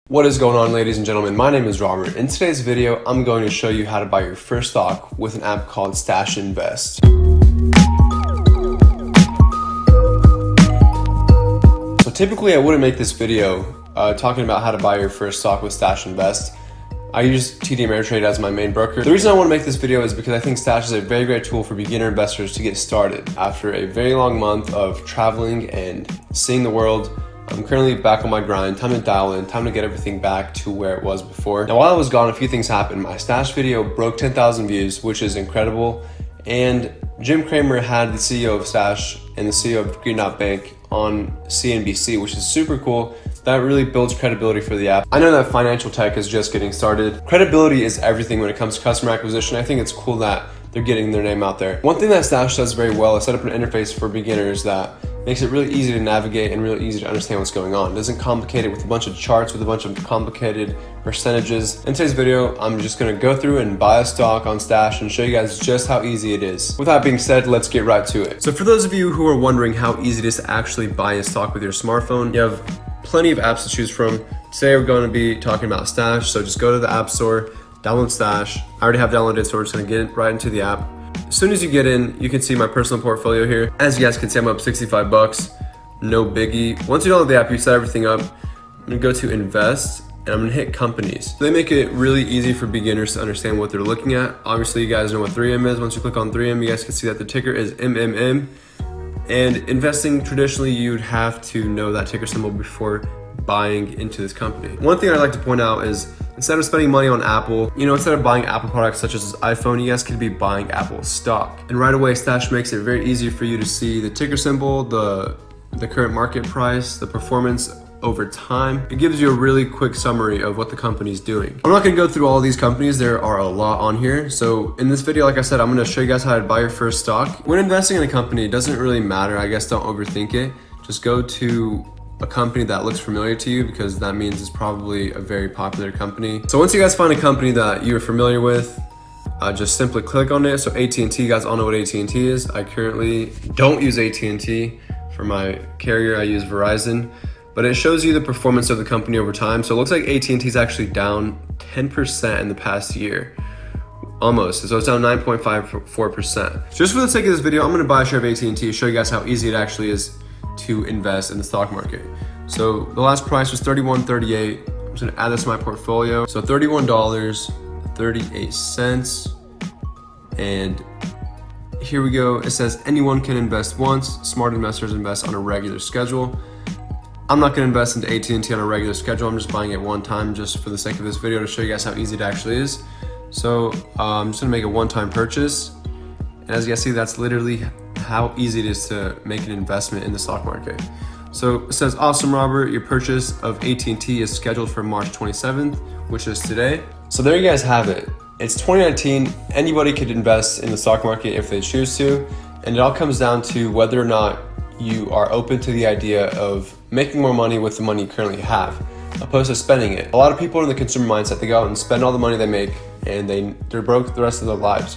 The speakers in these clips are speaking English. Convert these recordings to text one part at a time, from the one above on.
What is going on, ladies and gentlemen? My name is Robert. In today's video, I'm going to show you how to buy your first stock with an app called Stash Invest. So typically I wouldn't make this video talking about how to buy your first stock with Stash Invest. I use TD Ameritrade as my main broker. The reason I want to make this video is because I think Stash is a very great tool for beginner investors to get started. After a very long month of traveling and seeing the world, I'm currently back on my grind. Time to dial in, time to get everything back to where it was before. Now, while I was gone, a few things happened. My Stash video broke 10,000 views, which is incredible. And Jim Cramer had the CEO of Stash and the CEO of Green Dot Bank on CNBC, which is super cool. That really builds credibility for the app. I know that financial tech is just getting started. Credibility is everything when it comes to customer acquisition. I think it's cool that they're getting their name out there. One thing that Stash does very well is set up an interface for beginners that makes it really easy to navigate and really easy to understand what's going on. It doesn't complicate it with a bunch of charts, with a bunch of complicated percentages. In today's video, I'm just gonna go through and buy a stock on Stash and show you guys just how easy it is. With that being said, let's get right to it. So for those of you who are wondering how easy it is to actually buy a stock with your smartphone, you have plenty of apps to choose from. Today we're going to be talking about Stash, so just go to the App Store, download Stash. I already have downloaded, so we're just gonna get right into the app. As soon as you get in, you can see my personal portfolio here. As you guys can see, I'm up 65 bucks, no biggie. Once you download the app, you set everything up. I'm gonna go to invest and I'm gonna hit companies. They make it really easy for beginners to understand what they're looking at. Obviously, you guys know what 3M is. Once you click on 3M, you guys can see that the ticker is MMM. And investing, traditionally, you'd have to know that ticker symbol before buying into this company. One thing I'd like to point out is instead of spending money on Apple, instead of buying Apple products such as this iPhone, you guys could be buying Apple stock. And right away, Stash makes it very easy for you to see the ticker symbol, the current market price, the performance over time. It gives you a really quick summary of what the company's doing. I'm not gonna go through all these companies. There are a lot on here. So in this video, like I said, I'm gonna show you guys how to buy your first stock. When investing in a company, it doesn't really matter. I guess don't overthink it. Just go to a company that looks familiar to you, because that means it's probably a very popular company. So once you guys find a company that you're familiar with, just simply click on it. So AT&T, you guys all know what AT&T is. I currently don't use AT&T for my carrier. I use Verizon, but it shows you the performance of the company over time. So it looks like AT&T is actually down 10% in the past year. Almost, so it's down 9.54%. Just for the sake of this video, I'm gonna buy a share of AT&T to show you guys how easy it actually is to invest in the stock market. So the last price was $31.38. I'm just gonna add this to my portfolio. So $31.38. And here we go. It says anyone can invest once. Smart investors invest on a regular schedule. I'm not gonna invest into AT&T on a regular schedule. I'm just buying it one time just for the sake of this video to show you guys how easy it actually is. So I'm just gonna make a one-time purchase. And as you guys see, that's literally how easy it is to make an investment in the stock market. So it says, awesome, Robert, your purchase of AT&T is scheduled for March 27th, which is today. So there you guys have it. It's 2019, anybody could invest in the stock market if they choose to. And it all comes down to whether or not you are open to the idea of making more money with the money you currently have, opposed to spending it. A lot of people are in the consumer mindset. They go out and spend all the money they make and they're broke the rest of their lives.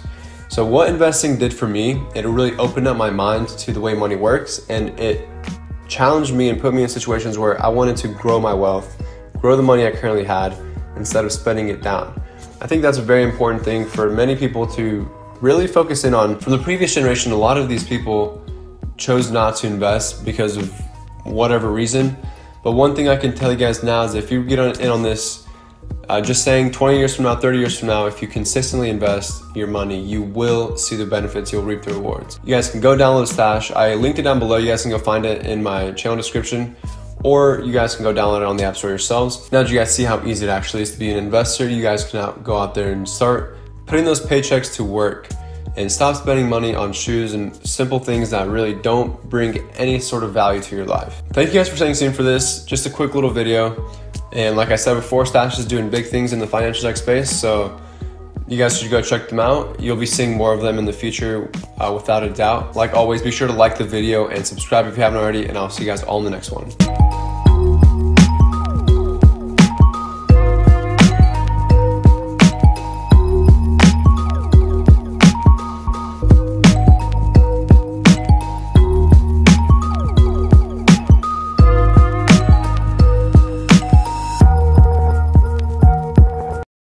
So what investing did for me, it really opened up my mind to the way money works, and it challenged me and put me in situations where I wanted to grow my wealth, grow the money I currently had, instead of spending it down. I think that's a very important thing for many people to really focus in on. From the previous generation, a lot of these people chose not to invest because of whatever reason. But one thing I can tell you guys now is if you get in on this, just saying 20 years from now, 30 years from now, if you consistently invest your money, you will see the benefits, you'll reap the rewards. You guys can go download Stash. I linked it down below. You guys can go find it in my channel description, or you guys can go download it on the App Store yourselves. Now that you guys see how easy it actually is to be an investor, you guys can now go out there and start putting those paychecks to work and stop spending money on shoes and simple things that really don't bring any sort of value to your life. Thank you guys for staying tuned for this. Just a quick little video. And like I said before, Stash is doing big things in the financial tech space, so you guys should go check them out. You'll be seeing more of them in the future, without a doubt. Like always, be sure to like the video and subscribe if you haven't already, and I'll see you guys all in the next one.